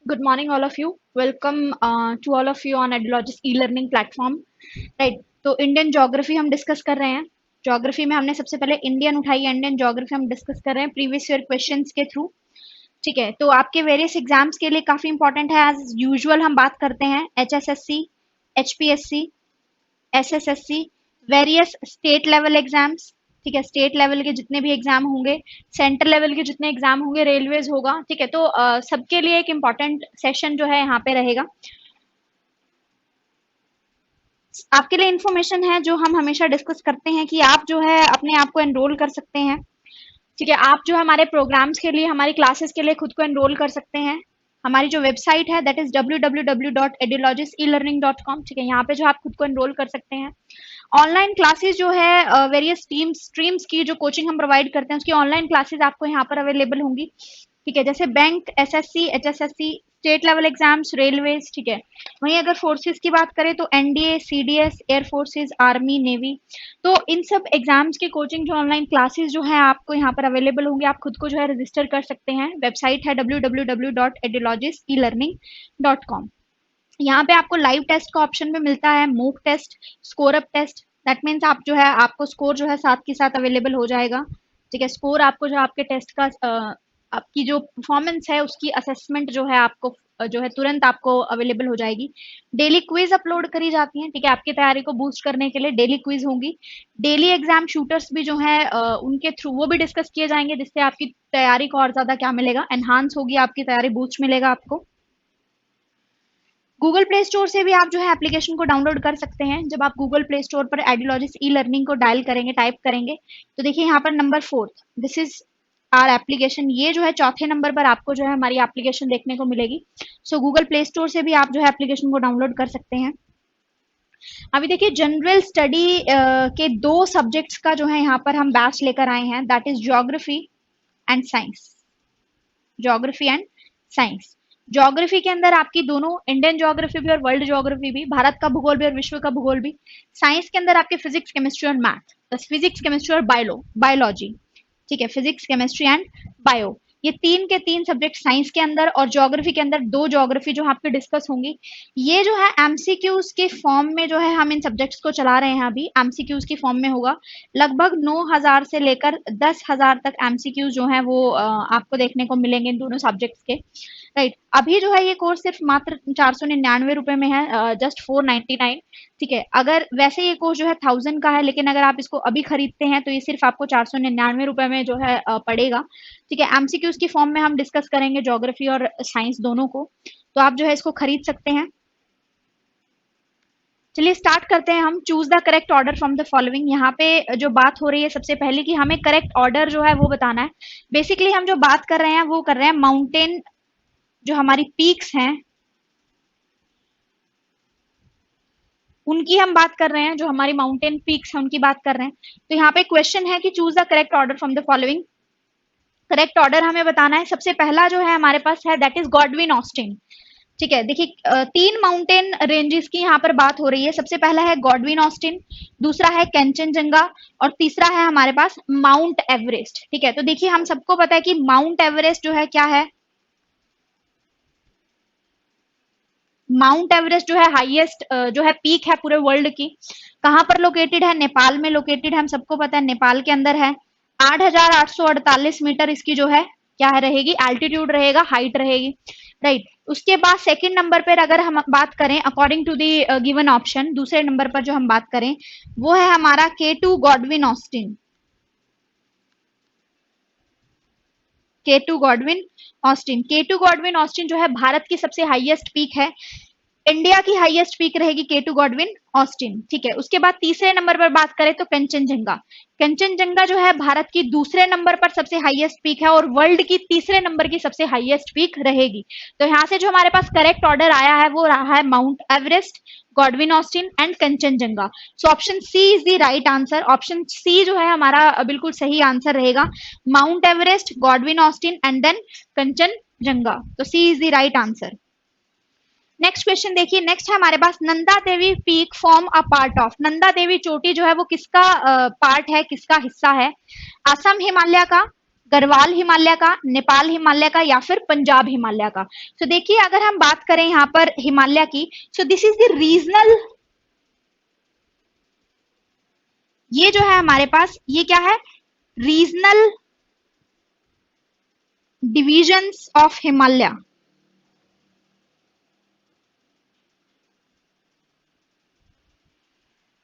Good morning, all of you. Welcome to all of you on Edulogist e-learning platform. Right, तो Indian geography हम discuss कर रहे हैं. Geography में हमने सबसे पहले इंडियन उठाई है. इंडियन ज्योग्राफी हम डिस्कस कर रहे हैं प्रीवियस ईयर क्वेश्चंस के थ्रू. ठीक है, तो आपके वेरियस एग्जाम्स के लिए काफी इंपॉर्टेंट है. एज यूजुअल हम बात करते हैं HSSC, HPSC, SSSC, various state level exams. ठीक है, स्टेट लेवल के जितने भी एग्जाम होंगे, सेंट्रल लेवल के जितने एग्जाम होंगे, रेलवेज होगा. ठीक है, तो सबके लिए एक इम्पॉर्टेंट सेशन जो है यहाँ पे रहेगा. आपके लिए इन्फॉर्मेशन है जो हम हमेशा डिस्कस करते हैं कि आप जो है अपने आप को एनरोल कर सकते हैं. ठीक है, आप जो है हमारे प्रोग्राम्स के लिए, हमारी क्लासेस के लिए खुद को एनरोल कर सकते हैं. हमारी जो वेबसाइट है दैट इज www.edulogist-elearning.com. ठीक है, यहाँ पे जो आप खुद को एनरोल कर सकते हैं. ऑनलाइन क्लासेस जो है वेरियस स्ट्रीम्स की जो कोचिंग हम प्रोवाइड करते हैं उसकी ऑनलाइन क्लासेस आपको यहाँ पर अवेलेबल होंगी. ठीक है, जैसे bank, SSC, HSSC, state level exams, railways. ठीक है, वहीं अगर फोर्सेस की बात करें तो NDA, CDS, air forces, army, navy. तो इन सब एग्जाम्स की कोचिंग जो ऑनलाइन क्लासेस जो है आपको यहाँ पर अवेलेबल होंगे. आप खुद को जो है रजिस्टर कर सकते हैं. वेबसाइट है www.edulogist-elearning.com. यहाँ पे आपको लाइव टेस्ट का ऑप्शन भी मिलता है, mock test, score up test. That means आप जो है आपको स्कोर जो है साथ के साथ अवेलेबल हो जाएगा. ठीक है, स्कोर आपको जो आपके टेस्ट का आपकी जो परफॉर्मेंस है उसकी असेसमेंट जो है आपको जो है तुरंत आपको अवेलेबल हो जाएगी. डेली क्विज अपलोड करी जाती हैं. ठीक है, आपकी तैयारी को बूस्ट करने के लिए डेली क्विज होंगी. डेली एग्जाम शूटर्स भी जो है उनके थ्रू वो भी डिस्कस किए जाएंगे, जिससे आपकी तैयारी को और ज्यादा क्या मिलेगा, एनहांस होगी आपकी तैयारी, बूस्ट मिलेगा आपको. गूगल प्ले स्टोर से भी आप जो है एप्लीकेशन को डाउनलोड कर सकते हैं. जब आप गूगल प्ले स्टोर पर एडुलॉजिस्ट ई लर्निंग को डायल करेंगे, टाइप करेंगे, तो देखिए यहाँ पर number 4, this is our application. ये जो है चौथे नंबर पर आपको जो है हमारी एप्लीकेशन देखने को मिलेगी. सो गूगल प्ले स्टोर से भी आप जो है एप्लीकेशन को डाउनलोड कर सकते हैं. अभी देखिए जनरल स्टडी के 2 सब्जेक्ट्स का जो है यहाँ पर हम बैच लेकर आए हैं, that is geography and science. Geography and science. Geography के अंदर आपकी दोनों इंडियन ज्योग्राफी भी और वर्ल्ड ज्योग्राफी भी, भारत का भूगोल भी और विश्व का भूगोल भी. साइंस के अंदर आपके फिजिक्स, केमिस्ट्री और मैथ, फिजिक्स, केमिस्ट्री और बायोलॉजी. ठीक है, फिजिक्स, केमिस्ट्री एंड बायो. ये 3 के 3 सब्जेक्ट साइंस के अंदर, और ज्योग्राफी के अंदर 2 ज्योग्राफी जो आपके डिस्कस होंगी. ये जो है एमसीक्यूज के फॉर्म में जो है हम इन सब्जेक्ट्स को चला रहे हैं. अभी एमसीक्यूज की फॉर्म में होगा. लगभग 9000 से लेकर 10,000 तक एमसीक्यूज जो है वो आपको देखने को मिलेंगे इन दोनों सब्जेक्ट्स के. राइट, अभी जो है ये कोर्स सिर्फ मात्र 499 रुपए में है, जस्ट 499. ठीक है, अगर वैसे ये कोर्स जो है 1000 का है, लेकिन अगर आप इसको अभी खरीदते हैं तो ये सिर्फ आपको 499 रुपए में जो है पड़ेगा. ठीक है, एमसीक्यूज की फॉर्म में हम डिस्कस करेंगे ज्योग्राफी और साइंस दोनों को, तो आप जो है इसको खरीद सकते हैं. चलिए स्टार्ट करते हैं हम. Choose the correct order from the following. यहाँ पे जो बात हो रही है सबसे पहले कि हमें करेक्ट ऑर्डर जो है वो बताना है. बेसिकली हम जो बात कर रहे हैं वो कर रहे हैं माउंटेन, जो हमारी पीक्स हैं उनकी हम बात कर रहे हैं. जो हमारी माउंटेन पीक्स हैं उनकी बात कर रहे हैं. तो यहाँ पे क्वेश्चन है कि choose the correct order from the following. Correct order हमें बताना है. सबसे पहला जो है हमारे पास है दैट इज गॉडविन ऑस्टिन. ठीक है, देखिए 3 माउंटेन रेंजेस की यहाँ पर बात हो रही है. सबसे पहला है गॉडविन ऑस्टिन, दूसरा है कंचनजंगा, और तीसरा है हमारे पास माउंट एवरेस्ट. ठीक है, तो देखिए हम सबको पता है कि माउंट एवरेस्ट जो है क्या है. माउंट एवरेस्ट जो है हाईएस्ट जो है पीक है पूरे वर्ल्ड की. कहाँ पर लोकेटेड है? नेपाल में लोकेटेड है. हम सबको पता है नेपाल के अंदर है. 8,848 मीटर इसकी जो है क्या है रहेगी, एल्टीट्यूड रहेगा, हाइट रहेगी. राइट, उसके बाद सेकंड नंबर पर अगर हम बात करें according to the given option, दूसरे नंबर पर जो हम बात करें वो है हमारा K2 Godwin Austen. K2 Godwin Austen. K2 Godwin Austen जो है भारत की सबसे हाईएस्ट पीक है. इंडिया की हाईएस्ट पीक रहेगी K2 गॉडविन ऑस्टिन. ठीक है, उसके बाद तीसरे नंबर पर बात करें तो कंचनजंगा. कंचनजंगा जो है भारत की दूसरे नंबर पर सबसे हाईएस्ट पीक है और वर्ल्ड की तीसरे नंबर की सबसे हाईएस्ट पीक रहेगी. तो यहाँ से जो हमारे पास करेक्ट ऑर्डर आया है वो रहा है Mount Everest, Godwin Austen and Kanchenjunga. So option C is the right answer. Option C जो है हमारा बिल्कुल सही आंसर रहेगा. Mount Everest, Godwin Austen and then Kanchenjunga. तो C is the right answer. Next question देखिए. नेक्स्ट है हमारे पास Nanda Devi peak form a part of. Nanda Devi चोटी जो है वो किसका पार्ट है, किसका हिस्सा है? असम हिमालय का, गढ़वाल हिमालय का, नेपाल हिमालय का, या फिर पंजाब हिमालय का। तो देखिए अगर हम बात करें यहाँ पर हिमालय की, so this is the regional, ये जो है हमारे पास ये क्या है, regional divisions of Himalaya.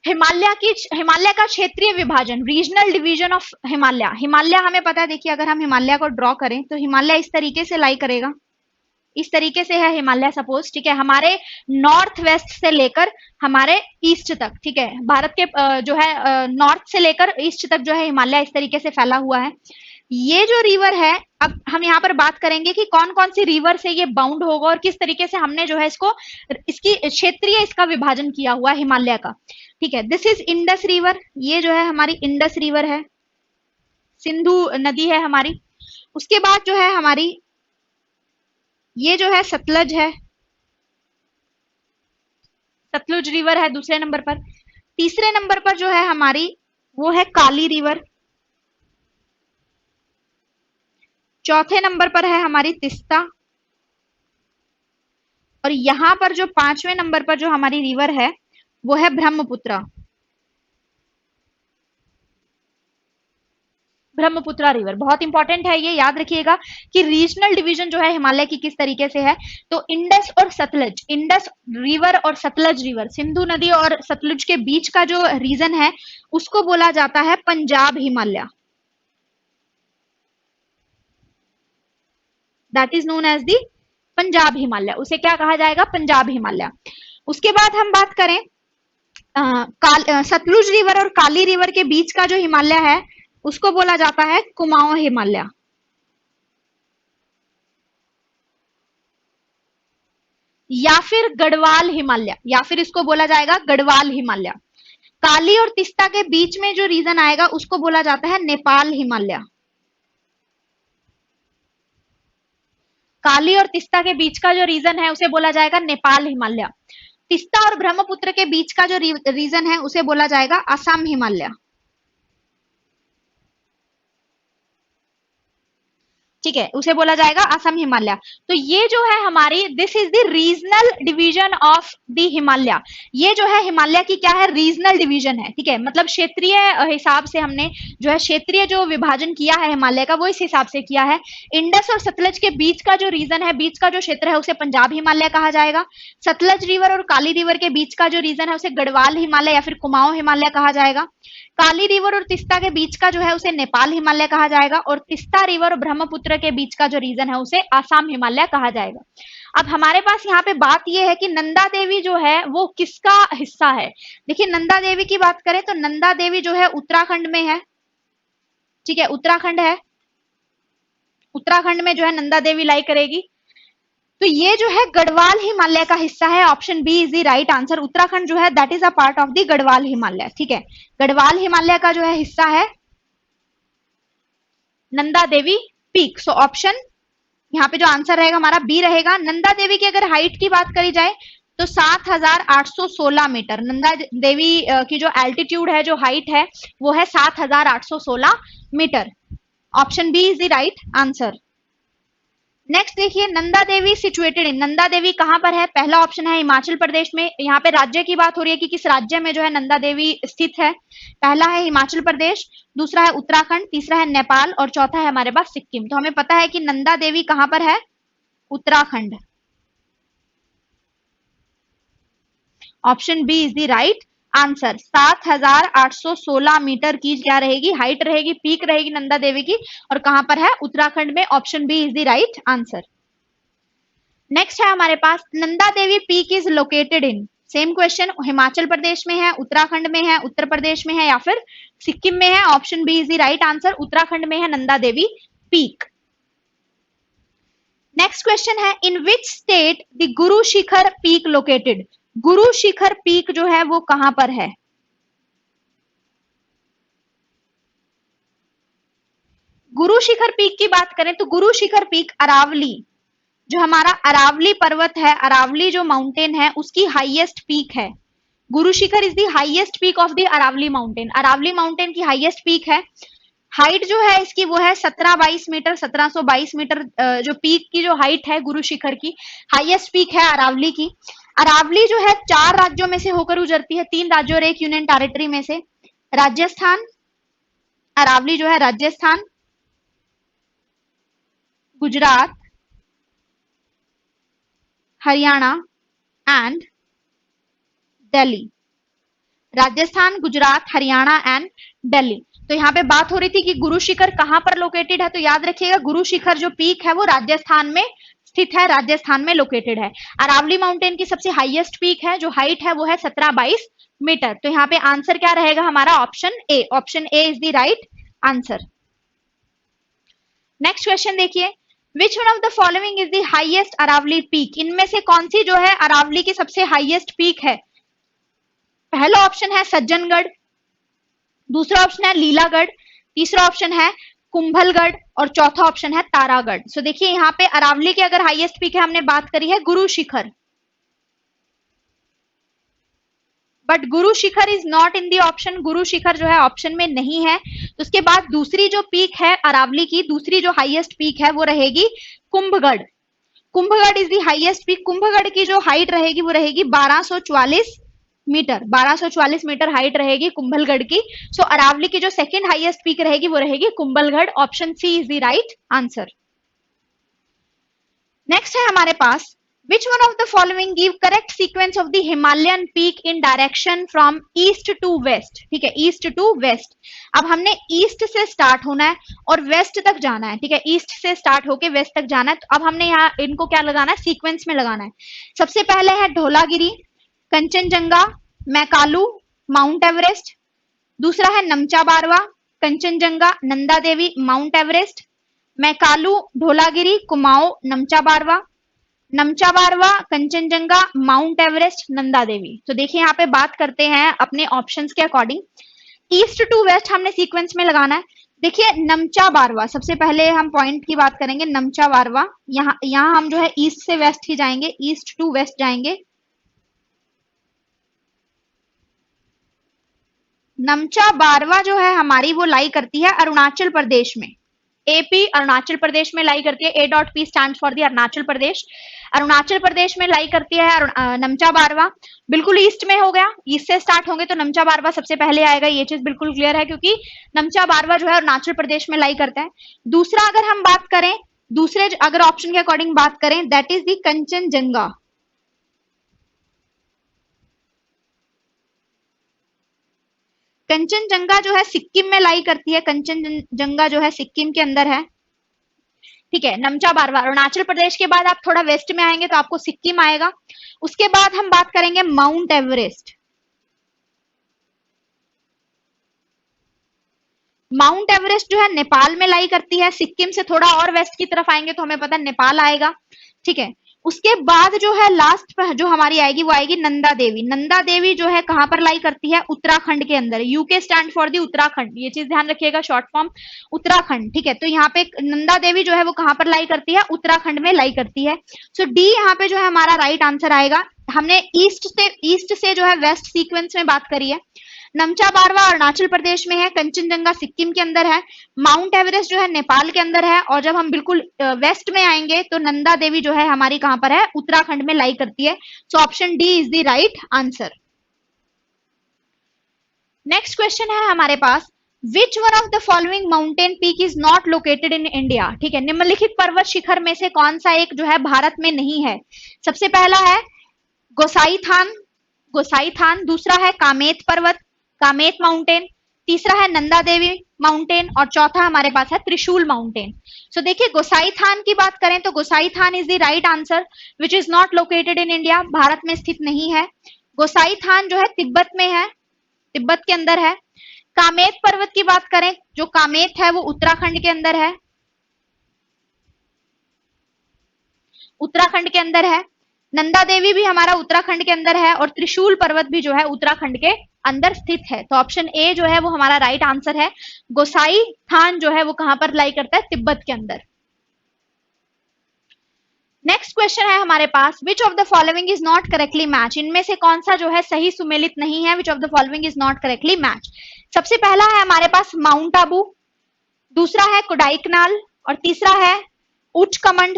Himalaya का क्षेत्रीय विभाजन, regional division of Himalaya. Himalaya हमें पता है, देखिए अगर हम हिमालय को ड्रॉ करें तो हिमालय इस तरीके से लाई करेगा, इस तरीके से है हिमालय सपोज, ठीक है, हमारे नॉर्थ वेस्ट से लेकर हमारे ईस्ट तक, ठीक है, भारत के जो है नॉर्थ से लेकर ईस्ट तक जो है हिमालय इस तरीके से फैला हुआ है। ये जो रिवर है, अब हम यहाँ पर बात करेंगे कि कौन कौन सी रिवर से ये बाउंड होगा और किस तरीके से हमने जो है इसको, इसकी क्षेत्रीय इसका विभाजन किया हुआ है हिमालय का, ठीक है। दिस इज इंडस रिवर, ये जो है हमारी इंडस रिवर है, सिंधु नदी है हमारी। उसके बाद जो है हमारी ये जो है सतलज है, सतलुज रिवर है दूसरे नंबर पर। तीसरे नंबर पर जो है हमारी वो है काली रिवर। चौथे नंबर पर है हमारी तिस्ता। और यहां पर जो पांचवें नंबर पर जो हमारी रिवर है वो है ब्रह्मपुत्र, ब्रह्मपुत्र रिवर। बहुत इंपॉर्टेंट है ये, याद रखिएगा कि रीजनल डिवीजन जो है हिमालय की किस तरीके से है। तो इंडस और सतलज, इंडस रिवर और सतलज रिवर, सिंधु नदी और सतलुज के बीच का जो रीजन है उसको बोला जाता है Punjab Himalaya, that is known as the Punjab Himalaya, उसे क्या कहा जाएगा, पंजाब हिमालय। उसके बाद हम बात करें सतलुज रिवर और काली रिवर के बीच का जो हिमालय है उसको बोला जाता है कुमाऊं हिमालय, या फिर गढ़वाल हिमालय, या फिर इसको बोला जाएगा गढ़वाल हिमालय। काली और तिस्ता के बीच में जो रीजन आएगा उसको बोला जाता है नेपाल हिमालय। काली और तिस्ता के बीच का जो रीजन है उसे बोला जाएगा नेपाल हिमालय। तिस्ता और ब्रह्मपुत्र के बीच का जो रीजन है उसे बोला जाएगा असम हिमालय, ठीक है, उसे बोला जाएगा असम हिमालय। तो ये जो है हमारी, this is the regional division of the Himalaya. ये जो है हिमालय की क्या है, रीजनल डिवीजन है, ठीक है, मतलब क्षेत्रीय हिसाब से हमने जो है क्षेत्रीय जो विभाजन किया है हिमालय का वो इस हिसाब से किया है। इंडस और सतलज के बीच का जो रीजन है, बीच का जो क्षेत्र है उसे पंजाब हिमालय कहा जाएगा। सतलज रिवर और काली रिवर के बीच का जो रीजन है उसे गढ़वाल हिमालय या फिर कुमाऊं हिमालय कहा जाएगा। काली रिवर और तिस्ता के बीच का जो है उसे नेपाल हिमालय कहा जाएगा। और तिस्ता रिवर और ब्रह्मपुत्र के बीच का जो रीजन है उसे आसाम हिमालय कहा जाएगा। अब हमारे पास यहाँ पे बात यह है कि नंदा देवी जो है वो किसका हिस्सा है। देखिए नंदा देवी की बात करें तो नंदा देवी जो है उत्तराखंड में है, ठीक है, उत्तराखंड है, उत्तराखंड में जो है नंदा देवी लाई करेगी। तो ये जो है गढ़वाल हिमालय का हिस्सा है, option B is the right answer. Uttarakhand जो है that is a part of the Garhwal Himalaya, ठीक है, गढ़वाल हिमालय का जो है हिस्सा है Nanda Devi peak. So option यहाँ पे जो आंसर रहेगा हमारा बी रहेगा। नंदा देवी की अगर हाइट की बात करी जाए तो 7,816 मीटर, नंदा देवी की जो एल्टीट्यूड है, जो हाइट है वो है 7,816 metre. Option B is the right answer. Next देखिए नंदा देवी सिचुएटेड इन, नंदा देवी कहां पर है। पहला ऑप्शन है हिमाचल प्रदेश में। यहाँ पे राज्य की बात हो रही है कि किस राज्य में जो है नंदा देवी स्थित है। पहला है हिमाचल प्रदेश, दूसरा है उत्तराखंड, तीसरा है नेपाल और चौथा है हमारे पास सिक्किम। तो हमें पता है कि नंदा देवी कहां पर है, Uttarakhand. Option B is the right answer. 7,816 metre की क्या रहेगी, हाइट रहेगी, पीक रहेगी नंदा देवी की, और कहां पर है, उत्तराखंड में। Option B is the right answer. Next है हमारे पास Nanda Devi peak is located in, same question, Himachal Pradesh में है, उत्तराखंड में है, उत्तर प्रदेश में है या फिर सिक्किम में है। Option B is the right answer, Uttarakhand में है Nanda Devi peak. Next question है in which state the Guru Shikhar peak located, Guru Shikhar peak जो है वो कहां पर है। गुरु शिखर पीक की बात करें तो गुरु शिखर पीक अरावली, जो हमारा अरावली पर्वत है, अरावली जो माउंटेन है उसकी हाईएस्ट पीक है। Guru Shikhar is the highest peak of the Aravalli mountain, Aravalli mountain की हाईएस्ट पीक है। हाइट जो है इसकी वो है 1722 मीटर, 1722 मीटर जो पीक की जो हाइट है गुरु शिखर की, हाईएस्ट पीक है अरावली की। अरावली जो है 4 राज्यों में से होकर गुजरती है, 3 राज्यों और 1 यूनियन टेरिटरी में से। राजस्थान, अरावली जो है राजस्थान, गुजरात, हरियाणा एंड दिल्ली। राजस्थान, गुजरात, हरियाणा एंड दिल्ली। तो यहाँ पे बात हो रही थी कि गुरु शिखर कहां पर लोकेटेड है, तो याद रखिएगा गुरु शिखर जो पीक है वो राजस्थान में स्थित है, राजस्थान में लोकेटेड है। अरावली माउंटेन की सबसे हाईएस्ट पीक है, जो हाइट है वो है 1722 मीटर। तो यहाँ पे आंसर क्या रहेगा हमारा, option A. Option A is the right answer. Next question देखिए, which one of the following is the highest Aravalli peak. इनमें से कौन सी जो है अरावली की सबसे हाईएस्ट पीक है। पहला ऑप्शन है सज्जनगढ़, दूसरा ऑप्शन है लीलागढ़, तीसरा ऑप्शन है कुंभलगढ़ और चौथा ऑप्शन है तारागढ़। सो देखिए यहाँ पे अरावली की अगर हाईएस्ट पीक है, हमने बात करी है Guru Shikhar, but Guru Shikhar is not in the option. Guru Shikhar जो है ऑप्शन में नहीं है। तो उसके बाद दूसरी जो पीक है अरावली की, दूसरी जो हाईएस्ट पीक है वो रहेगी कुंभगढ़। कुंभगढ़ इज दी हाईएस्ट पीक। कुंभगढ़ की जो हाइट रहेगी वो रहेगी 1244 मीटर, 1244 मीटर हाइट रहेगी कुंभलगढ़ की। सो अरावली की जो सेकंड हाईएस्ट पीक रहेगी वो रहेगी Kumbhalgarh. Option C is the right answer. Next है हमारे पास, which one of the following give correct sequence of the Himalayan peak in direction from east to west। ठीक है, ईस्ट टू वेस्ट। अब हमने east से स्टार्ट होना है और वेस्ट तक जाना है। ठीक है, ईस्ट से स्टार्ट होके वेस्ट तक जाना है। तो अब हमने यहाँ इनको क्या लगाना है, सीक्वेंस में लगाना है। सबसे पहले है धौलागिरी, कंचनजंगा, मैकालू, माउंट एवरेस्ट। दूसरा है Namcha Barwa, Kanchenjunga, Nanda Devi, Mount Everest. Makalu, Dhaulagiri, Kumaon, Namcha Barwa, Namcha Barwa, Kanchenjunga, Mount Everest, Nanda Devi. तो देखिए यहाँ पे बात करते हैं अपने ऑप्शंस के अकॉर्डिंग। ईस्ट टू वेस्ट हमने सीक्वेंस में लगाना है। देखिए नमचा बारवा, सबसे पहले हम पॉइंट की बात करेंगे। नमचा बारवा, यहाँ हम जो है ईस्ट से वेस्ट ही जाएंगे, ईस्ट टू वेस्ट जाएंगे। नमचा बारवा जो है हमारी वो लाई करती है अरुणाचल प्रदेश में। एपी अरुणाचल प्रदेश में लाई करती है। A dot P stand for the Arunachal Pradesh. Arunachal Pradesh में लाई करती है नमचा बारवा। बिल्कुल ईस्ट में हो गया, ईस्ट से स्टार्ट होंगे तो नमचा बारवा सबसे पहले आएगा। ये चीज बिल्कुल क्लियर है क्योंकि नमचा बारवा जो है अरुणाचल प्रदेश में लाई करता है। दूसरा अगर हम बात करें, दूसरे अगर ऑप्शन के अकॉर्डिंग बात करें, that is the Kanchenjunga. Kanchenjunga जो है सिक्किम में लाई करती है। कंचनजंगा जो है सिक्किम के अंदर है। ठीक है, नमचा बारवा अरुणाचल प्रदेश के बाद आप थोड़ा वेस्ट में आएंगे तो आपको सिक्किम आएगा। उसके बाद हम बात करेंगे माउंट एवरेस्ट। माउंट एवरेस्ट जो है नेपाल में लाई करती है। सिक्किम से थोड़ा और वेस्ट की तरफ आएंगे तो हमें पता है नेपाल आएगा। ठीक है, उसके बाद जो है लास्ट जो हमारी आएगी वो आएगी नंदा देवी। नंदा देवी जो है कहां पर लाई करती है, उत्तराखंड के अंदर। यूके स्टैंड फॉर दी उत्तराखंड, ये चीज ध्यान रखिएगा, शॉर्ट फॉर्म उत्तराखंड। ठीक है, तो यहाँ पे नंदा देवी जो है वो कहां पर लाई करती है, उत्तराखंड में लाई करती है। सो डी यहाँ पे जो है हमारा राइट आंसर आएगा। हमने ईस्ट से जो है वेस्ट सीक्वेंस में बात करी है। नमचा बारवा अरुणाचल प्रदेश में है, कंचनजंगा सिक्किम के अंदर है, माउंट एवरेस्ट जो है नेपाल के अंदर है, और जब हम बिल्कुल वेस्ट में आएंगे तो नंदा देवी जो है हमारी कहां पर है, उत्तराखंड में लाई करती है। So option D is the right answer. Next question है हमारे पास, which one of the following mountain peak is not located in India. ठीक है, निम्नलिखित पर्वत शिखर में से कौन सा एक जो है भारत में नहीं है। सबसे पहला है गोसाईथान, दूसरा है कामेत पर्वत, कामेत माउंटेन, तीसरा है नंदा देवी माउंटेन, और चौथा हमारे पास है त्रिशूल माउंटेन। सो देखिए गोसाईथान की बात करें तो Gosainthan is the right answer, which is not located in India, Bharat में स्थित नहीं है। गोसाईथान जो है तिब्बत में है, तिब्बत के अंदर है। कामेत पर्वत की बात करें, जो कामेत है वो उत्तराखंड के अंदर है, उत्तराखंड के अंदर है। नंदा देवी भी हमारा उत्तराखंड के अंदर है, और त्रिशूल पर्वत भी जो है उत्तराखंड के अंदर स्थित है। तो ऑप्शन ए जो है वो हमारा राइट आंसर है। गोसाईथान जो है वो कहां पर लाई करता है, तिब्बत के अंदर। नेक्स्ट क्वेश्चन है हमारे पास, which of the following is not correctly match. इनमें से कौन सा जो है सही सुमेलित नहीं है, विच of the following is not correctly match. सबसे पहला है हमारे पास माउंट आबू, दूसरा है कोडाईकनाल और तीसरा है Ootacamund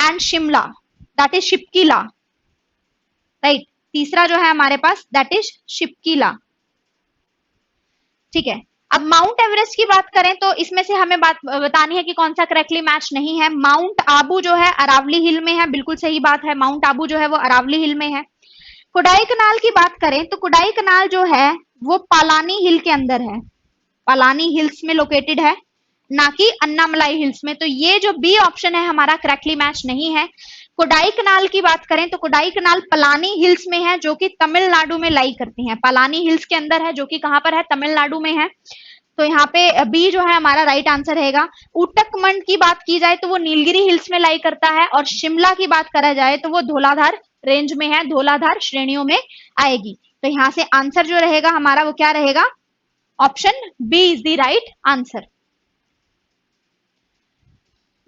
and Shimla, that is Shipki La, right. तीसरा जो है हमारे पास दैट इज शिपकीला, ठीक है। अब माउंट एवरेस्ट की बात करें तो इसमें से हमें बात बतानी है कि कौन सा करेक्टली मैच नहीं है। माउंट आबू जो है अरावली हिल में है, बिल्कुल सही बात है, माउंट आबू जो है वो अरावली हिल में है। कोडाईकनाल की बात करें तो कोडाईकनाल जो है वो पालानी हिल के अंदर है, पालानी हिल्स में लोकेटेड है, ना कि अन्नामलाई हिल्स में। तो ये जो बी ऑप्शन है हमारा करेक्टली मैच नहीं है। कोडाईकनाल की बात करें तो कोडाईकनाल पलानी हिल्स में है, जो कि तमिलनाडु में लाई करती है, पलानी हिल्स के अंदर है, जो कि कहां पर है, तमिलनाडु में है। तो यहाँ पे बी जो है हमारा राइट आंसर रहेगा। उटकमंड की बात की जाए तो वो नीलगिरी हिल्स में लाई करता है, और शिमला की बात करा जाए तो वो धौलाधार रेंज में है, धौलाधार श्रेणियों में आएगी। तो यहाँ से आंसर जो रहेगा हमारा वो क्या रहेगा, option B is the right answer.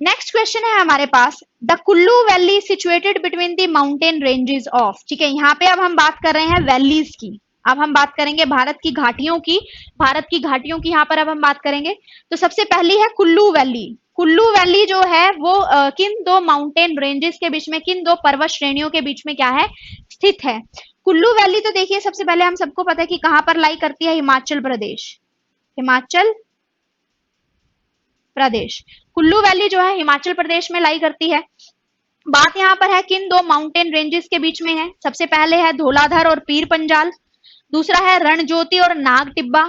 Next question है हमारे पास, the Kullu valley situated between the mountain ranges of, ठीक है। यहाँ पे अब हम बात कर रहे हैं वैलीज की, अब हम बात करेंगे भारत की घाटियों की, भारत की घाटियों की यहाँ पर अब हम बात करेंगे। तो सबसे पहली है कुल्लू वैली। कुल्लू वैली जो है वो किन दो माउंटेन रेंजेस के बीच में, किन दो पर्वत श्रेणियों के बीच में क्या है, स्थित है। कुल्लू वैली तो देखिए सबसे पहले हम सबको पता है कि कहां पर लाई करती है, हिमाचल प्रदेश, हिमाचल प्रदेश। कुल्लू वैली जो है हिमाचल प्रदेश में लाई करती है। बात यहाँ पर है किन दो माउंटेन रेंजेस के बीच में है, सबसे पहले है धौलाधर और पीर पंजाल, दूसरा है रणज्योति और नाग टिब्बा,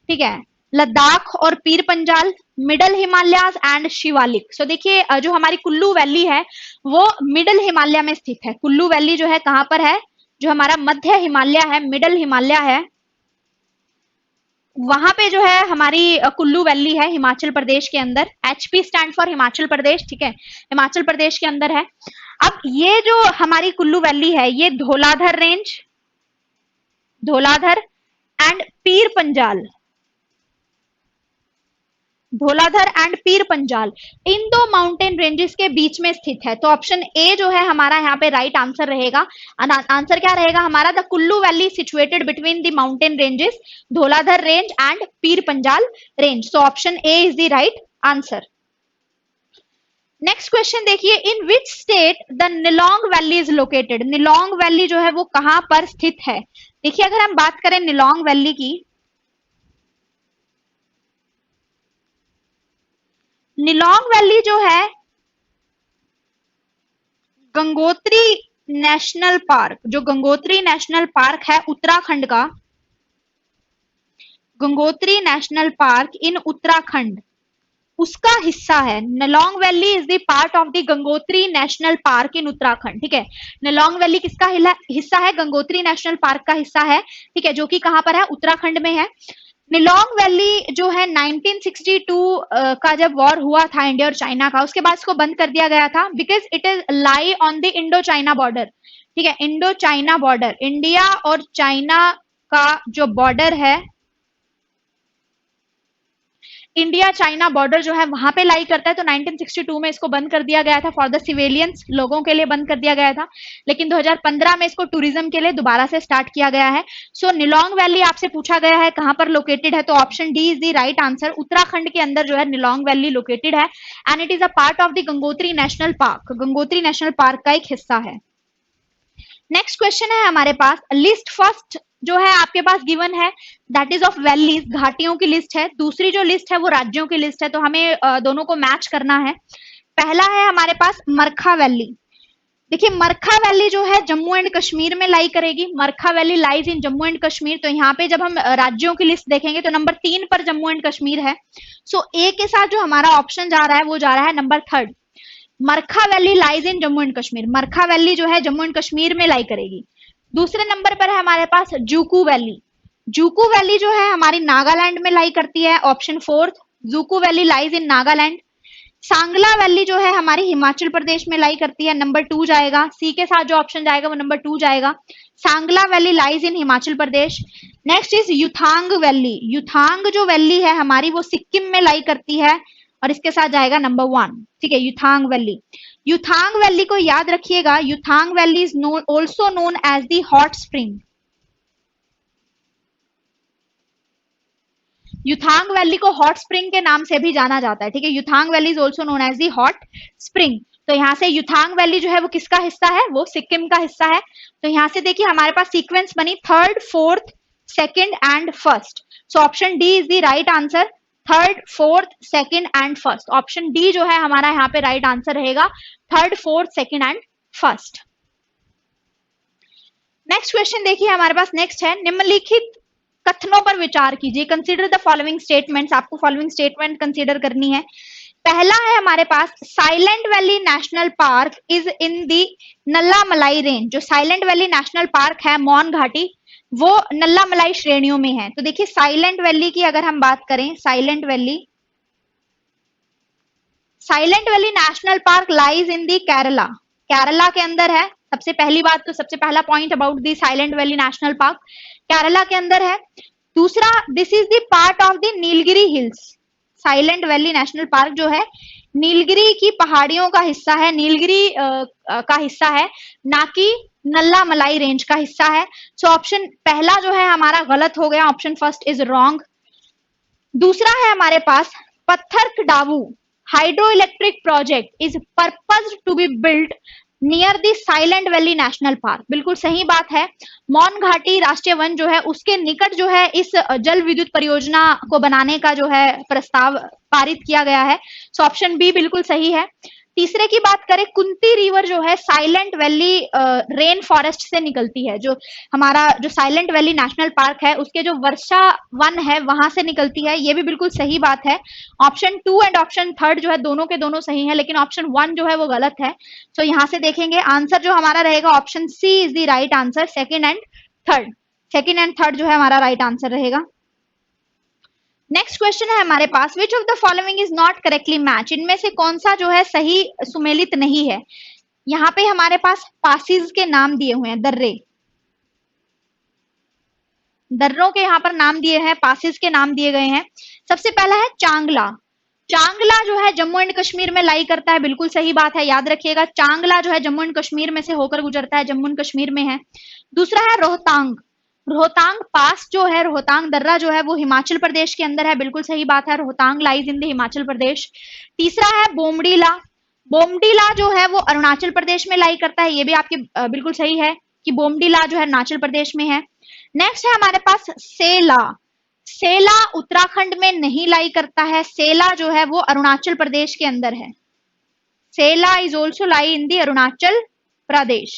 ठीक है, लद्दाख और पीर पंजाल, मिडल हिमालयाज एंड शिवालिक। सो देखिए जो हमारी कुल्लू वैली है वो मिडल हिमालय में स्थित है। कुल्लू वैली जो है कहां पर है, जो हमारा मध्य हिमालय है, मिडल हिमालय है, वहां पे जो है हमारी कुल्लू वैली है, हिमाचल प्रदेश के अंदर। HP stand for Himachal Pradesh, ठीक है, हिमाचल प्रदेश के अंदर है। अब ये जो हमारी कुल्लू वैली है ये Dhauladhar range, Dhauladhar and Pir Panjal, Dhauladhar and Pir Panjal, इन दो माउंटेन रेंजेस के बीच में स्थित है। तो ऑप्शन ए जो है हमारा यहाँ पे राइट आंसर रहेगा। आंसर क्या रहेगा हमारा, the Kullu valley situated between the mountain ranges Dhauladhar range and Pir Panjal range. So option A is the right answer. Next question देखिए, in which state the Nelong valley is located. Nelong valley जो है वो कहां पर स्थित है। देखिए अगर हम बात करें निलोंग वैली की, निलोंग वैली जो है गंगोत्री नेशनल पार्क, जो गंगोत्री नेशनल पार्क है उत्तराखंड का, Gangotri national park in Uttarakhand, उसका हिस्सा है। Nelong valley is the part of the Gangotri national park in Uttarakhand, ठीक है। निलोंग वैली किसका हिस्सा है, गंगोत्री नेशनल पार्क का हिस्सा है, ठीक है, जो कि कहां पर है, उत्तराखंड में है। निलोंग वैली जो है 1962 का जब वॉर हुआ था इंडिया और चाइना का, उसके बाद इसको बंद कर दिया गया था, because it is lie on the Indo China border, ठीक है, इंडो चाइना बॉर्डर, इंडिया और चाइना का जो बॉर्डर है, इंडिया चाइना बॉर्डर जो है वहां पे लाई करता है। तो 1962 में इसको बंद कर दिया गया था, फॉर द सिविलियंस, लोगों के लिए बंद कर दिया गया था। लेकिन 2015 में इसको टूरिज्म के लिए दोबारा से स्टार्ट किया गया है। सो निलोंग वैली आपसे पूछा गया है कहां पर लोकेटेड है, तो option D is the right answer. Uttarakhand के अंदर जो है निलोंग वैली लोकेटेड है, and it is a part of the Gangotri national park, Gangotri national park का एक हिस्सा है। नेक्स्ट क्वेश्चन है हमारे पास, लिस्ट फर्स्ट जो है आपके पास गिवन है, दैट इज ऑफ वैलीज, घाटियों की लिस्ट है। दूसरी जो लिस्ट है वो राज्यों की लिस्ट है, तो हमें दोनों को मैच करना है। पहला है हमारे पास मरखा वैली। देखिए मरखा वैली जो है जम्मू एंड कश्मीर में लाई करेगी, Markha valley lies in Jammu and Kashmir. तो यहाँ पे जब हम राज्यों की लिस्ट देखेंगे तो नंबर 3 पर जम्मू एंड कश्मीर है। सो ए के साथ जो हमारा ऑप्शन जा रहा है वो जा रहा है number 3, मरखा valley lies in Jammu and Kashmir. मरखा valley जो है जम्मू एंड कश्मीर में लाई करेगी। दूसरे नंबर पर है हमारे पास जूकू वैली। जूकू वैली जो है हमारी नागालैंड में लाई करती है, option 4, Dzukou valley lies in Nagaland. Sangla valley जो है हमारी हिमाचल प्रदेश में लाई करती है, नंबर 2 जाएगा। सी के साथ जो ऑप्शन जाएगा वो नंबर 2 जाएगा। Sangla valley lies in Himachal Pradesh. Next is Yumthang valley. Yumthang जो वैली है हमारी वो सिक्किम में लाई करती है, और इसके साथ जाएगा नंबर 1, ठीक है, युथांग वैली। युथांग वैली को याद रखिएगा, Yumthang valley is also known as the hot spring. Yumthang valley को हॉट स्प्रिंग के नाम से भी जाना जाता है, ठीक है, Yumthang valley is also known as the hot spring. तो यहाँ से युथांग वैली जो है वो किसका हिस्सा है, वो सिक्किम का हिस्सा है। तो यहाँ से देखिए हमारे पास सीक्वेंस बनी third, fourth, second and first. So option D is the right answer, third, fourth, second and first. Option D जो है हमारा यहाँ पे राइट आंसर रहेगा, third, fourth, second and first. Next question देखिए हमारे पास नेक्स्ट है, निम्नलिखित कथनों पर विचार कीजिए। कंसीडर द फॉलोइंग स्टेटमेंट्स, आपको फॉलोइंग स्टेटमेंट कंसीडर करनी है। पहला है हमारे पास, silent valley national park is in the Nalla Malai range. जो साइलेंट वैली नेशनल पार्क है मौन घाटी, वो नल्ला मलाई श्रेणियों में है। तो देखिए साइलेंट वैली की अगर हम बात करें, silent valley national park lies in the Kerala, Kerala के अंदर है। सबसे पहली बात, तो सबसे पहला point about the silent valley national park, Kerala के अंदर है। दूसरा, this is the part of the Nilgiri hills. Silent valley national park जो है नीलगिरी की पहाड़ियों का हिस्सा है, नीलगिरी का हिस्सा है, ना कि नल्ला मलाई रेंज का हिस्सा है। सो ऑप्शन पहला जो है हमारा गलत हो गया, ऑप्शन फर्स्ट इज रॉन्ग। दूसरा है हमारे पास, Pathrakkadavu hydro electric project is purposed to be built near the silent valley national park. बिल्कुल सही बात है, मौन घाटी राष्ट्रीय वन जो है उसके निकट जो है इस जल विद्युत परियोजना को बनाने का जो है प्रस्ताव पारित किया गया है। सो ऑप्शन बी बिल्कुल सही है। तीसरे की बात करें, कुंती रिवर जो है साइलेंट वैली रेन फॉरेस्ट से निकलती है। जो हमारा जो साइलेंट वैली नेशनल पार्क है उसके जो वर्षा वन है वहां से निकलती है, ये भी बिल्कुल सही बात है। ऑप्शन 2 एंड ऑप्शन 3 जो है दोनों के दोनों सही है, लेकिन ऑप्शन 1 जो है वो गलत है। तो यहाँ से देखेंगे आंसर जो हमारा रहेगा option C is the right answer, second and third जो है हमारा राइट आंसर रहेगा। नेक्स्ट क्वेश्चन है हमारे पास, which of the following is not correctly match. इनमें से कौन सा जो है सही सुमेलित नहीं है। यहाँ पे हमारे पास पासिस के नाम दिए हुए हैं, दर्रों के यहाँ पर नाम दिए हैं, पासिस के नाम दिए गए हैं। सबसे पहला है चांगला। चांगला जो है जम्मू एंड कश्मीर में लाई करता है, बिल्कुल सही बात है, याद रखिएगा। चांगला जो है जम्मू एंड कश्मीर में से होकर गुजरता है, जम्मू एंड कश्मीर में है। दूसरा है रोहतांग। रोहतांग पास जो है, रोहतांग दर्रा जो है वो हिमाचल प्रदेश के अंदर है, बिल्कुल सही बात है, Rohtang lies in the Himachal Pradesh. तीसरा है बोमडीला। बोमडीला जो है वो अरुणाचल प्रदेश में लाई करता है, ये भी आपकी बिल्कुल सही है कि बोमडीला जो है अरुणाचल प्रदेश में है। नेक्स्ट है हमारे पास सेला। सेला उत्तराखंड में नहीं लाई करता है, सेला जो है वो अरुणाचल प्रदेश के अंदर है। सेला इज ऑल्सो लाई इन दी अरुणाचल प्रदेश।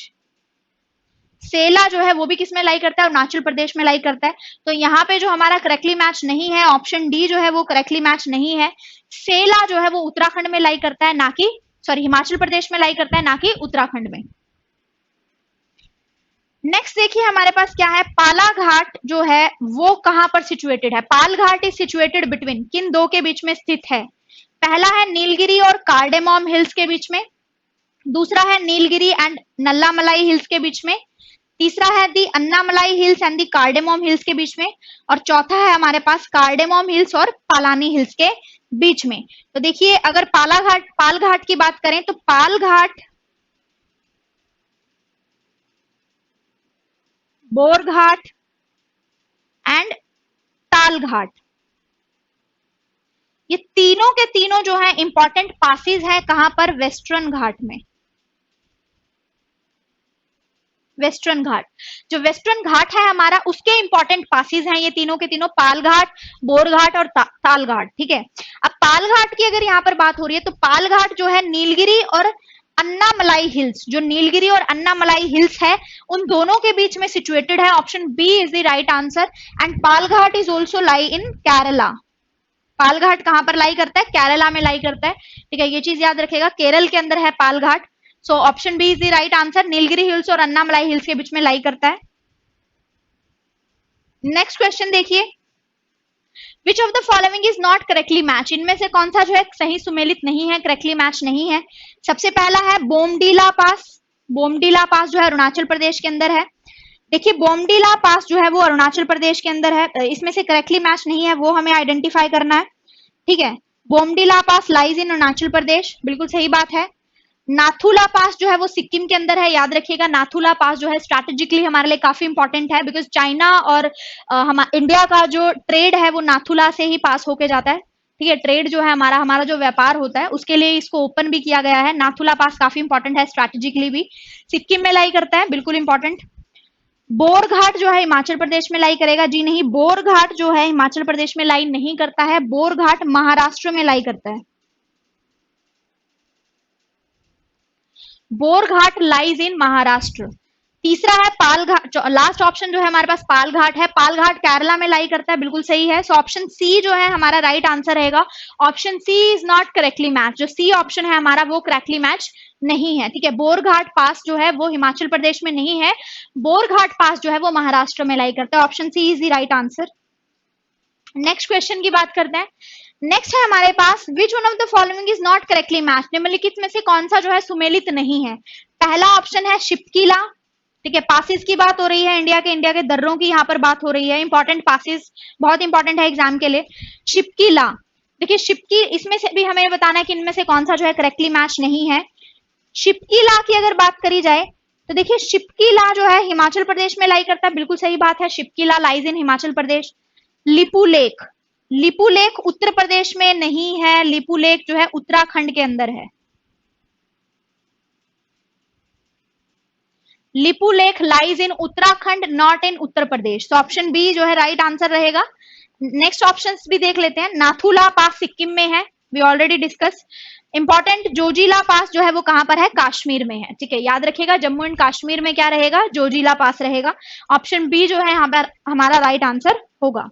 सेला जो है वो भी किस में लाई करता है, अरुणाचल प्रदेश में लाई करता है। तो यहाँ पे जो हमारा करेक्टली मैच नहीं है, ऑप्शन डी जो है वो करेक्टली मैच नहीं है। सेला जो है वो उत्तराखंड में लाई करता है, ना कि हिमाचल प्रदेश में लाई करता है, ना कि उत्तराखंड में। नेक्स्ट देखिए हमारे पास क्या है, पालाघाट जो है वो कहां पर सिचुएटेड है। पालघाट इज सिचुएटेड बिटवीन, किन दो के बीच में स्थित है। पहला है नीलगिरी और कार्डेमोम हिल्स के बीच में। दूसरा है नीलगिरी एंड नल्ला मलाई हिल्स के बीच में। तीसरा है the Anamalai hills and the cardamom hills के बीच में। और चौथा है हमारे पास कार्डेमोम हिल्स और पालानी हिल्स के बीच में। तो देखिए अगर पालघाट की बात करें तो पालघाट, बोरघाट एंड तालघाट, ये तीनों के तीनों जो है इंपॉर्टेंट पासिस है, कहां पर, वेस्टर्न घाट में। वेस्टर्न घाट, जो वेस्टर्न घाट है हमारा उसके इंपॉर्टेंट पासिस हैं ये तीनों के तीनों, पालघाट, बोरघाट और तालघाट, ठीक है। अब पालघाट की अगर यहाँ पर बात हो रही है तो पालघाट जो है नीलगिरी और अन्नामलाई हिल्स, जो नीलगिरी और अन्नामलाई हिल्स है उन दोनों के बीच में सिचुएटेड है। Option B is the right answer. And Palghat is also lie in Kerala. Palghat कहां पर लाई करता है, केरला में लाई करता है, ठीक है, ये चीज याद रखेगा, केरल के अंदर है Palghat. So option B is the right answer, Nilgiri hills और अन्नामलाई हिल्स के बीच में लाई करता है। नेक्स्ट क्वेश्चन देखिए, विच of the following is not correctly match. इनमें से कौन सा जो है सही सुमेलित नहीं है, करेक्टली मैच नहीं है। सबसे पहला है बोमडीला पास। बोमडीला पास जो है अरुणाचल प्रदेश के अंदर है। देखिए बोमडीला पास जो है वो अरुणाचल प्रदेश के अंदर है, इसमें से करेक्टली मैच नहीं है, वो हमें आइडेंटिफाई करना है, ठीक है। बोमडीला पास लाइज इन अरुणाचल प्रदेश, बिल्कुल सही बात है। नाथुला पास जो है वो सिक्किम के अंदर है, याद रखिएगा। नाथुला पास जो है स्ट्रैटेजिकली हमारे लिए काफी इंपॉर्टेंट है, बिकॉज चाइना और इंडिया का जो ट्रेड है वो नाथुला से ही पास होके जाता है। ठीक है, ट्रेड जो है हमारा हमारा जो व्यापार होता है उसके लिए इसको ओपन भी किया गया है। नाथुला पास काफी इंपॉर्टेंट है स्ट्रैटेजिकली भी, सिक्किम में लाई करता है, बिल्कुल इंपॉर्टेंट। बोरघाट जो है हिमाचल प्रदेश में लाई करेगा, जी नहीं, बोरघाट जो है हिमाचल प्रदेश में लाई नहीं करता है, बोरघाट महाराष्ट्र में लाई करता है। Borghat lies in Maharashtra. तीसरा है पालघाट, लास्ट ऑप्शन जो है हमारे पास पालघाट है, पालघाट केरला में लाई करता है, बिल्कुल सही है। सो ऑप्शन सी जो है हमारा राइट आंसर रहेगा। Option C is not correctly match, जो सी ऑप्शन है हमारा वो करेक्टली मैच नहीं है। ठीक है, बोरघाट पास जो है वो हिमाचल प्रदेश में नहीं है, बोरघाट पास जो है वो महाराष्ट्र में लाई करता है। Option C is the right answer. Next question की बात करते हैं। नेक्स्ट है हमारे पास, which one of the following is not correctly match, निम्नलिखित में से कौन सा जो है सुमेलित नहीं है। पहला ऑप्शन है शिपकीला। ठीक है, पासिस की बात हो रही है, इंडिया के दर्रों की यहाँ पर बात हो रही है। इंपॉर्टेंट पासिस, बहुत इंपॉर्टेंट है एग्जाम के लिए। शिपकीला, देखिए शिपकी, इसमें से भी हमें बताना है कि इनमें से कौन सा जो है करेक्टली मैच नहीं है। शिपकीला की अगर बात करी जाए तो देखिए शिपकीला जो है हिमाचल प्रदेश में लाई करता है, बिल्कुल सही बात है, Shipki La lies in Himachal Pradesh. Lipulekh, Lipulekh Uttar Pradesh में नहीं है, लिपू लेक जो है उत्तराखंड के अंदर है। Lipulekh lies in Uttarakhand, not in Uttar Pradesh. तो ऑप्शन बी जो है राइट आंसर रहेगा। नेक्स्ट ऑप्शंस भी देख लेते हैं। नाथुला पास सिक्किम में है, we already discuss. Important, Zoji La pass जो है वो कहां पर है, कश्मीर में है। ठीक है, याद रखिएगा जम्मू एंड कश्मीर में क्या रहेगा, जोजिला पास रहेगा। ऑप्शन बी जो है यहाँ पर हमारा राइट आंसर होगा।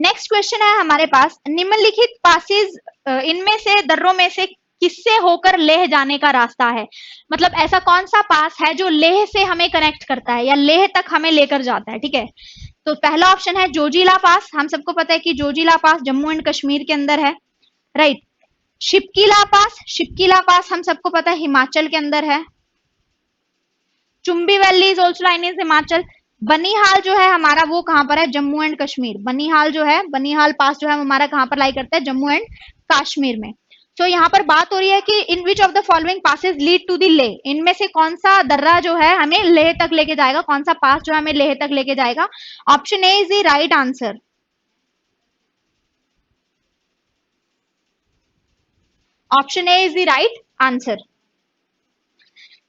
नेक्स्ट क्वेश्चन है हमारे पास, निम्नलिखित पासेस इनमें से दर्रों में से किससे होकर लेह जाने का रास्ता है। मतलब ऐसा कौन सा पास है जो लेह से हमें कनेक्ट करता है या लेह तक हमें लेकर जाता है। ठीक है, तो पहला ऑप्शन है जोजिला पास, हम सबको पता है कि जोजिला पास जम्मू एंड कश्मीर के अंदर है, राइट। शिपकीला पास, शिपकीला पास हम सबको पता है हिमाचल के अंदर है। Chumbi valley is also line in Himachal. Banihal जो है हमारा वो कहां पर है, जम्मू एंड कश्मीर। बनिहाल जो है, बनिहाल पास जो है हमारा कहां पर लाई करता है, जम्मू एंड कश्मीर में। तो यहाँ पर बात हो रही है कि in which of the following passes lead to the Leh, इनमें से कौन सा दर्रा जो है हमें लेह तक लेके जाएगा, कौन सा पास जो है हमें लेह तक लेके जाएगा। Option A is the right answer. Option A is the right answer.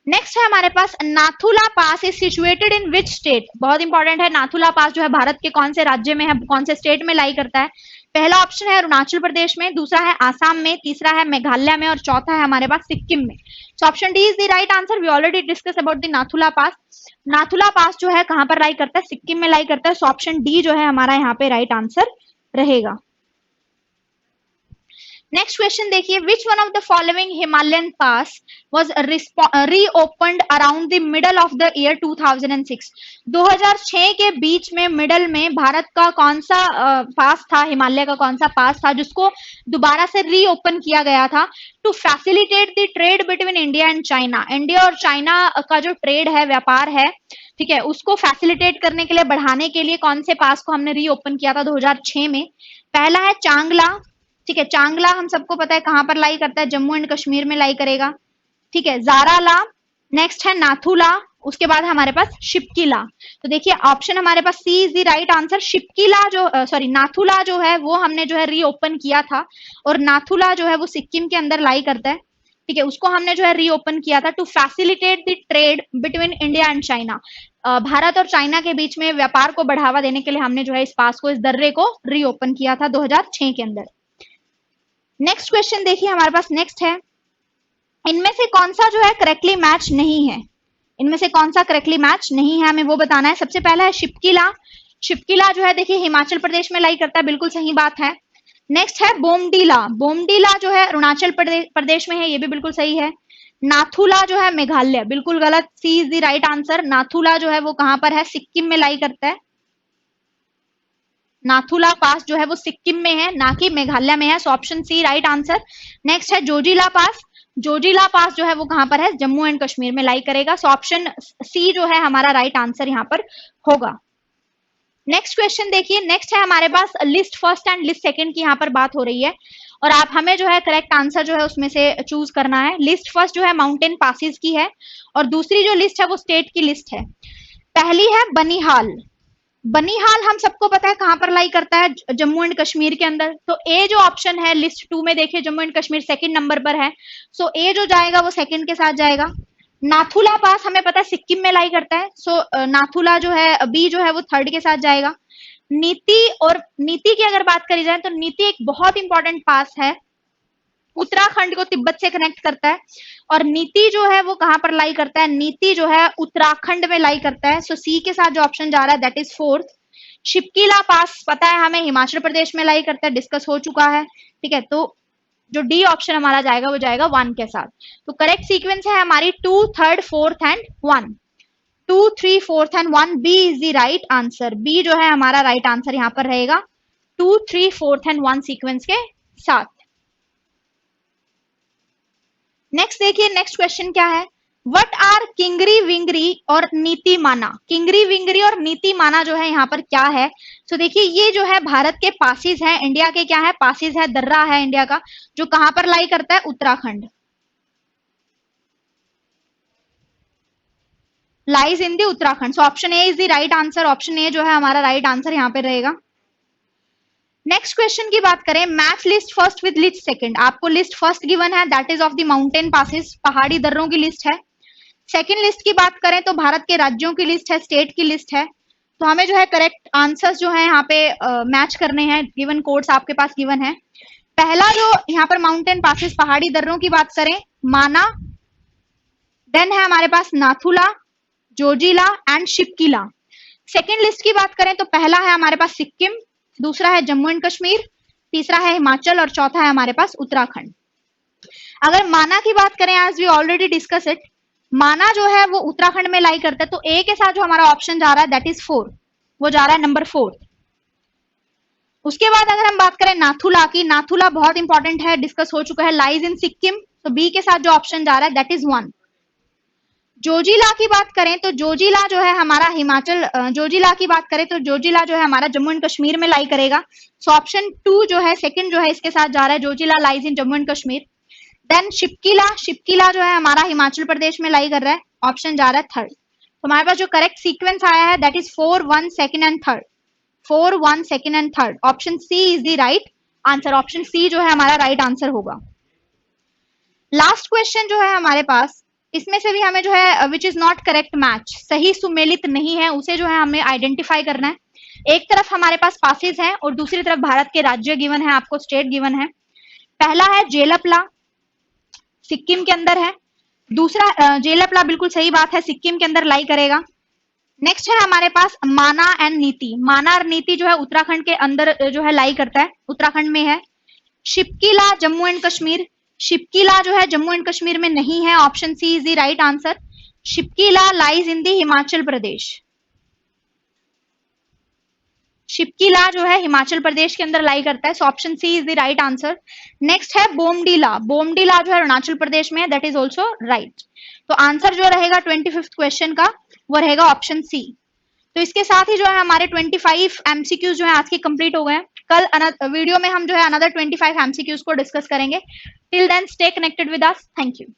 Next है हमारे पास, Nathula pass is situated in which state. बहुत इंपॉर्टेंट है, नाथुला पास जो है भारत के कौन से राज्य में है, कौन से स्टेट में लाई करता है। पहला ऑप्शन है अरुणाचल प्रदेश में, दूसरा है आसाम में, तीसरा है मेघालय में और चौथा है हमारे पास सिक्किम में। So option D is the right answer. We already discuss about the Nathula pass. Nathula pass जो है कहां पर लाई करता है, सिक्किम में लाई करता है। सो ऑप्शन डी जो है हमारा यहाँ पे राइट आंसर रहेगा। नेक्स्ट क्वेश्चन देखिए, which one of the following Himalayan pass was reopened around the middle of the year 2006। 2006 के बीच में मिडल में भारत का कौन सा पास था, हिमालय का कौन सा पास था जिसको दोबारा से रीओपन किया गया था to facilitate the trade between India and China. India और चाइना का जो ट्रेड है, व्यापार है, ठीक है, उसको फैसिलिटेट करने के लिए, बढ़ाने के लिए कौन से पास को हमने रीओपन किया था 2006 में। पहला है चांगला। ठीक है, चांगला हम सबको पता है कहां पर लाई करता है, जम्मू एंड कश्मीर में लाई करेगा। ठीक है, जाराला। नेक्स्ट है नाथुला, उसके बाद हमारे पास शिपकीला। तो देखिए ऑप्शन हमारे पास सी is the right answer. Shipkila जो नाथुला जो है वो हमने जो है रीओपन किया था, और नाथुला जो है वो सिक्किम के अंदर लाई करता है। ठीक है, उसको हमने जो है रीओपन किया था to facilitate the trade between India and China. Bharat और चाइना के बीच में व्यापार को बढ़ावा देने के लिए हमने जो है इस पास को, इस दर्रे को रीओपन किया था 2006 के अंदर। नेक्स्ट क्वेश्चन देखिए हमारे पास, नेक्स्ट है, इनमें से कौन सा जो है करेक्टली मैच नहीं है। इनमें से कौन सा करेक्टली मैच नहीं है, हमें वो बताना है। सबसे पहला है शिपकीला। शिपकीला जो है देखिए हिमाचल प्रदेश में लाई करता है, बिल्कुल सही बात है। नेक्स्ट है बोमडीला। बोमडीला जो है अरुणाचल प्रदेश में है, ये भी बिल्कुल सही है। नाथुला जो है मेघालय, बिल्कुल गलत, C is the right answer. Nathula जो है वो कहां पर है, सिक्किम में लाई करता है। नाथुला पास जो है वो सिक्किम में है, ना कि मेघालय में है। So option C right answer. Next है जोजिला पास। जोजिला पास जो है वो कहां पर है, जम्मू एंड कश्मीर में लाई करेगा। सो ऑप्शन सी जो है हमारा राइट आंसर यहाँ पर होगा। नेक्स्ट क्वेश्चन देखिए, नेक्स्ट है हमारे पास list first and list second की यहाँ पर बात हो रही है। और आप हमें जो है करेक्ट आंसर जो है उसमें से चूज करना है। लिस्ट फर्स्ट जो है माउंटेन पासिस की है और दूसरी जो लिस्ट है वो स्टेट की लिस्ट है। पहली है बनिहाल। बनिहाल हम सबको पता है कहां पर लाई करता है, जम्मू एंड कश्मीर के अंदर। तो ए जो ऑप्शन है लिस्ट 2 में देखिए Jammu and Kashmir second number पर है, सो ए जो जाएगा वो सेकंड के साथ जाएगा। नाथुला पास हमें पता है सिक्किम में लाई करता है, सो नाथुला जो है बी जो है वो थर्ड के साथ जाएगा। नीति, और नीति की अगर बात करी जाए तो नीति एक बहुत इंपॉर्टेंट पास है, उत्तराखंड को तिब्बत से कनेक्ट करता है और नीति जो है वो कहां पर लाई करता है, नीति जो है उत्तराखंड में लाई करता है। सो सी के साथ जो ऑप्शन जा रहा है दैट इज फोर्थ। शिपकीला पास पता है हमें हिमाचल प्रदेश में लाई करता है, डिस्कस हो चुका है, ठीक है। तो जो डी ऑप्शन हमारा जाएगा वो जाएगा 1 के साथ। तो करेक्ट सीक्वेंस है हमारी 2, 3, 4 and 1। 2, 3, 4 and 1, B is the right answer. B जो है हमारा राइट आंसर यहाँ पर रहेगा 2, 3, 4 एंड 1 सीक्वेंस के साथ। नेक्स्ट देखिए नेक्स्ट क्वेश्चन क्या है, वट आर किंगरी विंगरी और नीति माना। किंगरी विंगरी और नीति माना जो है यहाँ पर क्या है, तो देखिए ये जो है भारत के पासिस है, इंडिया के क्या है पासिस है, दर्रा है इंडिया का, जो कहां पर लाई करता है Uttarakhand, lies in the Uttarakhand. So option A is the right answer, option ए जो है हमारा राइट आंसर यहाँ पे रहेगा। नेक्स्ट क्वेश्चन की बात करें, match list first with list second. आपको लिस्ट फर्स्ट गिवन है that is of the mountain passes, पहाड़ी दर्रों की लिस्ट है। सेकंड लिस्ट की बात करें तो भारत के राज्यों की लिस्ट है, स्टेट की लिस्ट है। तो हमें जो है करेक्ट आंसर्स जो है यहाँ पे मैच करने हैं, गिवन कोड्स आपके पास गिवन है। पहला जो यहाँ पर माउंटेन पासिस पहाड़ी दर्रों की बात करें, माना, देन है हमारे पास Nathula, Zojila and Shipkila. Second list की बात करें तो पहला है हमारे पास सिक्किम, दूसरा है जम्मू एंड कश्मीर, तीसरा है हिमाचल और चौथा है हमारे पास उत्तराखंड। अगर माना की बात करें, as we already discuss it, Mana जो है वो उत्तराखंड में लाई करता है, तो ए के साथ जो हमारा ऑप्शन जा रहा है दैट इज 4, वो जा रहा है नंबर 4। उसके बाद अगर हम बात करें नाथुला की, नाथुला बहुत इंपॉर्टेंट है, डिस्कस हो चुका है, लाइज इन सिक्किम, तो बी के साथ जो ऑप्शन जा रहा है दैट इज 1। जोजिला की बात करें तो जोजिला जो है हमारा हिमाचल, जोजिला की बात करें तो जोजिला जो है हमारा जम्मू एंड कश्मीर में लाई करेगा। सो ऑप्शन 2 जो है सेकंड जो है इसके साथ जा रहा है, Zojila lies in Jammu and Kashmir. Then Shipkila, Shipkila जो है हमारा हिमाचल प्रदेश में लाई कर रहा है, ऑप्शन जा रहा है थर्ड। तो हमारे पास जो करेक्ट सीक्वेंस आया है that is 4, 1, second and third. 4, 1, second and third, option C is the right answer. Option C जो है हमारा राइट आंसर होगा। लास्ट क्वेश्चन जो है हमारे पास, इसमें से भी हमें जो है विच इज नॉट करेक्ट मैच, सही सुमेलित नहीं है, उसे जो है हमें आइडेंटिफाई करना है। एक तरफ हमारे पास पासिस है और दूसरी तरफ भारत के राज्य गिवन है, आपको स्टेट गिवन है। पहला है जेलपला, सिक्किम के अंदर है। दूसरा जेलपला बिल्कुल सही बात है, सिक्किम के अंदर लाई करेगा। नेक्स्ट है हमारे पास माना एंड नीति। माना और नीति जो है उत्तराखंड के अंदर जो है लाई करता है, उत्तराखंड में है। शिपकीला जम्मू एंड कश्मीर, शिपकीला जो है जम्मू एंड कश्मीर में नहीं है, option C is the right answer. Shipkila lies in the Himachal Pradesh, Shipkila जो है हिमाचल प्रदेश के अंदर लाई करता है, so option C is the right answer. Next है बोमडीला, बोमडीला जो है अरुणाचल प्रदेश में है, दैट इज ऑल्सो राइट। तो आंसर जो रहेगा 25th क्वेश्चन का वो रहेगा ऑप्शन सी। तो इसके साथ ही जो है हमारे 25 एमसीक्यूज जो है आज के कंप्लीट हो गए हैं। कल वीडियो में हम जो है अनदर 25 एमसीक्यूज को डिस्कस करेंगे। Till then stay connected with us, thank you.